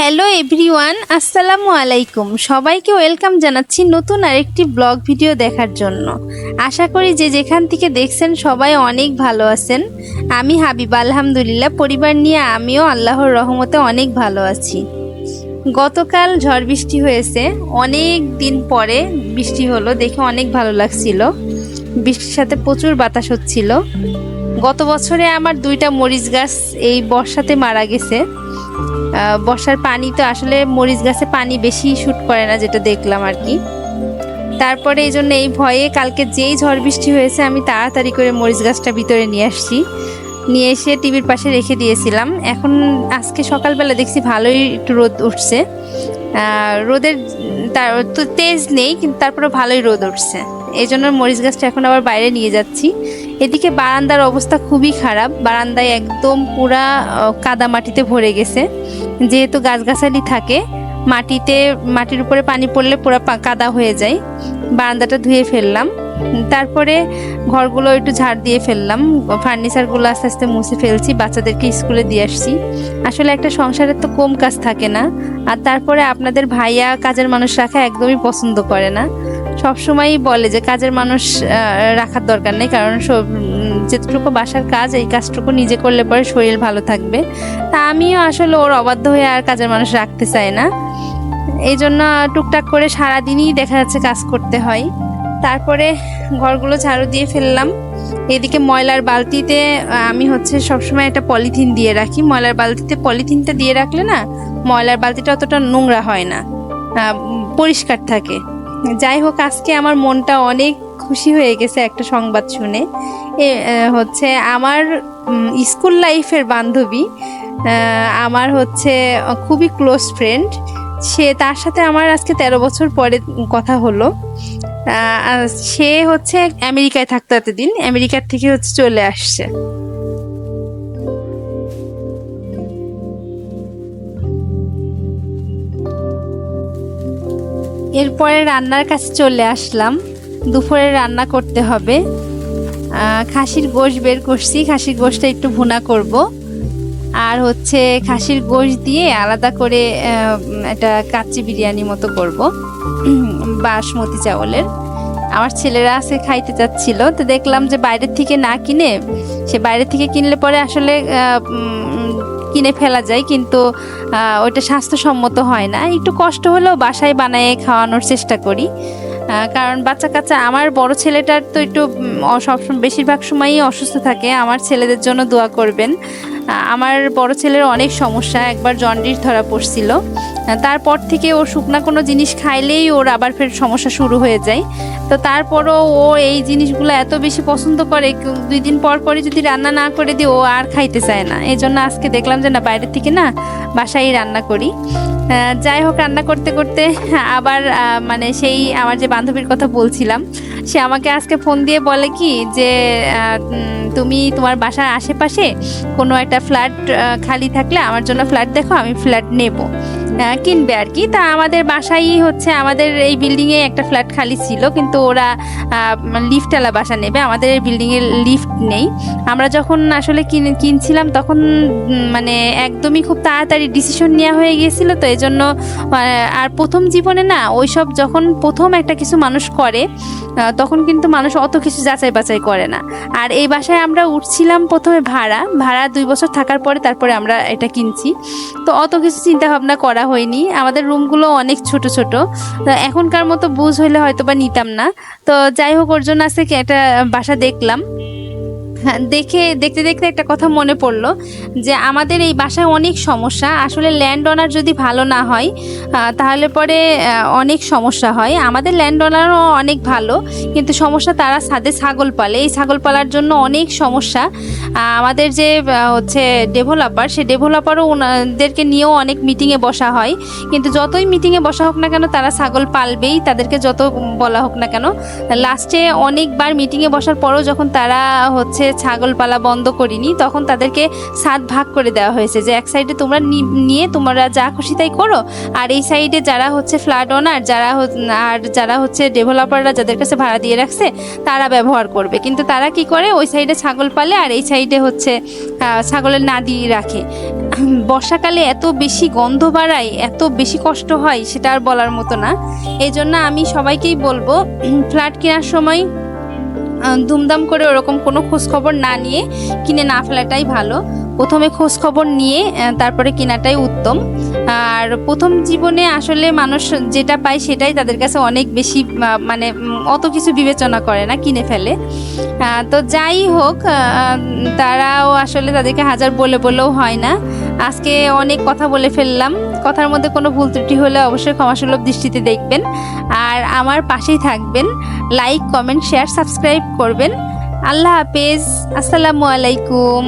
Hello everyone, আসসালামু আলাইকুম। সবাইকে ওয়েলকাম জানাচ্ছি নতুন আরেকটি ব্লগ ভিডিও দেখার জন্য। আশা করি যে যেখান থেকে দেখছেন সবাই অনেক ভালো আছেন। আমি হাবিবা, আলহামদুলিল্লাহ পরিবার নিয়ে আমিও আল্লাহর রহমতে অনেক ভালো আছি। গতকাল ঝড় বৃষ্টি হয়েছে, অনেক দিন পরে বৃষ্টি হলো, দেখে অনেক ভালো লাগছিল। বৃষ্টির সাথে প্রচুর বাতাস হচ্ছিল। গত বছরে আমার 2টা মরিচ গাছ এই বর্ষাতে মারা গেছে। বর্ষার পানি তো আসলে মরিচ গাছে পানি বেশি শুট করে না, যেটা দেখলাম আর কি। তারপরে এই জন্য এই ভয়ে কালকে যেই ঝড় বৃষ্টি হয়েছে আমি তাড়াতাড়ি করে মরিচ গাছটা ভিতরে নিয়ে আসছি, নিয়ে এসে টিভির পাশে রেখে দিয়েছিলাম। এখন আজকে সকালবেলা দেখছি ভালোই একটু রোদ উঠছে। রোদের তার তো তেজ নেই, কিন্তু তারপরে ভালোই রোদ উঠছে। এই জন্য মরিচ গাছটা এখন আবার বাইরে নিয়ে যাচ্ছি। এদিকে বারান্দার অবস্থা খুবই খারাপ, বারান্দায় একদম পুরা কাদা মাটিতে ভরে গেছে। যেহেতু গাছগাছালি থাকে, মাটির উপরে পানি পড়লে পুরো কাদা হয়ে যায়। বারান্দাটা ধুয়ে ফেললাম, তারপরে ঘরগুলো একটু ঝাড় দিয়ে ফেললাম, ফার্নিচারগুলো আস্তে আস্তে মুছে ফেলছি, বাচ্চাদেরকে স্কুলে দিয়ে আসছি। আসলে একটা সংসারের তো কম কাজ থাকে না। আর তারপরে আপনাদের ভাইয়া কাজের মানুষ রাখা একদমই পছন্দ করে না, সবসময়ই বলে যে কাজের মানুষ রাখার দরকার নেই, কারণ যেটুকু বাসার কাজ এই কাজটুকু নিজে করলে পরে শরীর ভালো থাকবে। তা আমিও আসলে ওর অবাধ্য হয়ে আর কাজের মানুষ রাখতে চাই না। এই জন্য টুকটাক করে সারাদিনই দেখা যাচ্ছে কাজ করতে হয়। তারপরে ঘরগুলো ঝাড়ু দিয়ে ফেললাম। এদিকে ময়লার বালতিতে আমি সবসময় একটা পলিথিন দিয়ে রাখি। ময়লার বালতিতে পলিথিনটা দিয়ে রাখলে না ময়লার বালতিটা অতটা নোংরা হয় না, পরিষ্কার থাকে। যাই হোক, আজকে আমার মনটা অনেক খুশি হয়ে গেছে একটা সংবাদ শুনে। আমার স্কুল লাইফের বান্ধবী, আমার খুবই ক্লোজ ফ্রেন্ড, তার সাথে আমার আজকে 13 বছর পরে কথা হলো। সে আমেরিকায় থাকতো এতদিন, আমেরিকার থেকে চলে আসছে। এরপরে রান্নার কাছে চলে আসলাম। দুপুরে রান্না করতে হবে। খাসির গোশ বের করছি, খাসির গোশটা একটু ভুনা করব। আর খাসির গোশ দিয়ে আলাদা করে একটা কাচ্চি বিরিয়ানি মতো করব, বাসমতি চাউলের। আমার ছেলেরা খাইতে চাচ্ছিল, তো দেখলাম যে বাইরের থেকে না কিনে, বাইরের থেকে কিনলে পরে আসলে কিনে ফেলা যায়, কিন্তু ওইটা স্বাস্থ্যসম্মত হয় না। একটু কষ্ট হলেও বাসায় বানিয়ে খাওয়ানোর চেষ্টা করি, কারণ বাচ্চা কাচ্চা, আমার বড় ছেলেটার তো একটু সবসময় বেশিরভাগ সময়ই অসুস্থ থাকে। আমার ছেলেদের জন্য দোয়া করবেন। আমার বড় ছেলের অনেক সমস্যা, একবার জন্ডিস ধরা পড়ছিল। তারপর থেকে ও শুকনা কোনো জিনিস খাইলেই ওর আবার ফের সমস্যা শুরু হয়ে যায়। তো তারপরও ও এই জিনিসগুলো এত বেশি পছন্দ করে, 2 দিন পর পরই যদি রান্না না করে দিই ও আর খাইতে চায় না। এই জন্য আজকে দেখলাম যে না, বাইরের থেকে না বাসায় রান্না করি। যাই হোক, রান্না করতে করতে আবার সেই আমার যে বান্ধবীর কথা বলছিলাম, সে আমাকে আজকে ফোন দিয়ে বলে কি যে তুমি তোমার বাসার আশেপাশে কোনো একটা ফ্ল্যাট খালি থাকলে আমার জন্য ফ্ল্যাট দেখো, আমি ফ্ল্যাট নেব, কিনবে আর কি। তা আমাদের বাসায় আমাদের এই বিল্ডিংয়ে একটা ফ্ল্যাট খালি ছিল, কিন্তু ওরা লিফটওয়ালা বাসা নেবে, আমাদের এই বিল্ডিংয়ে লিফট নেই। আমরা যখন আসলে কিনছিলাম তখন একদমই খুব তাড়াতাড়ি ডিসিশন নেওয়া হয়ে গিয়েছিল। তো এই জন্য আর প্রথম জীবনে না ওইসব, যখন প্রথম একটা কিছু মানুষ করে তখন কিন্তু মানুষ অত কিছু যাচাই বাছাই করে না। আর এই বাসায় আমরা উঠছিলাম প্রথমে ভাড়া 2 বছর থাকার পরে তারপরে আমরা এটা কিনছি। তো অত কিছু চিন্তা ভাবনা করা হয়নি। আমাদের রুমগুলো অনেক ছোট ছোট, এখনকার মতো বুঝ হইলে হয়তো বা নিতাম না। তো যাই হোক, ওর জন্য আজকে একটা বাসা দেখলাম। দেখতে দেখতে একটা কথা মনে পড়লো যে আমাদের এই বাসায় অনেক সমস্যা। আসলে ল্যান্ড ওনার যদি ভালো না হয় তাহলে পরে অনেক সমস্যা হয়। আমাদের ল্যান্ড ওনারও অনেক ভালো, কিন্তু সমস্যা তারা ছাদে ছাগল পালে, এই ছাগল পালার জন্য অনেক সমস্যা। আমাদের যে ডেভেলপার, সে ডেভেলপারও ওনাদেরকে নিয়েও অনেক মিটিংয়ে বসা হয়, কিন্তু যতই মিটিংয়ে বসা হোক না কেন তারা ছাগল পালবেই, তাদেরকে যত বলা হোক না কেন। লাস্টে অনেকবার মিটিংয়ে বসার পরও যখন তারা ছাগল পালা বন্ধ করিনি, তখন তাদেরকে ছাদ ভাগ করে দেওয়া হয়েছে যে এক সাইডে তোমরা নিয়ে তোমরা যা খুশি তাই করো, আর এই সাইডে যারা ফ্ল্যাট ওনার, যারা ডেভেলপাররা যাদের কাছে ভাড়া দিয়ে রাখছে তারা ব্যবহার করবে। কিন্তু তারা কি করে, ওই সাইডে ছাগল পালে আর এই সাইডে ছাগলের নাদি রাখে। বর্ষাকালে এত বেশি গন্ধ বাড়ায়, এত বেশি কষ্ট হয়, সেটা আর বলার মতো না। এই জন্য আমি সবাইকেই বলবো ফ্ল্যাট কেনার সময় দুমদাম করে ওরকম কোনো খোঁজখবর না নিয়ে কিনে না ফেলাটাই ভালো। প্রথমে খোঁজখবর নিয়ে তারপরে কেনাটাই উত্তম। আর প্রথম জীবনে আসলে মানুষ যেটা পায় সেটাই তাদের কাছে অনেক বেশি মানে অত কিছু বিবেচনা করে না, কিনে ফেলে। তো যাই হোক, তারাও আসলে তাদেরকে হাজার বলেও হয় না। আজকে অনেক কথা বলে ফেললাম, কথার মধ্যে কোনো ভুল ত্রুটি হলে অবশ্যই ক্ষমাসুলভ দৃষ্টিতে দেখবেন। আর আমার পাশেই থাকবেন, লাইক, কমেন্ট, শেয়ার, সাবস্ক্রাইব করবেন। আল্লাহ হাফেজ, আসসালামু আলাইকুম।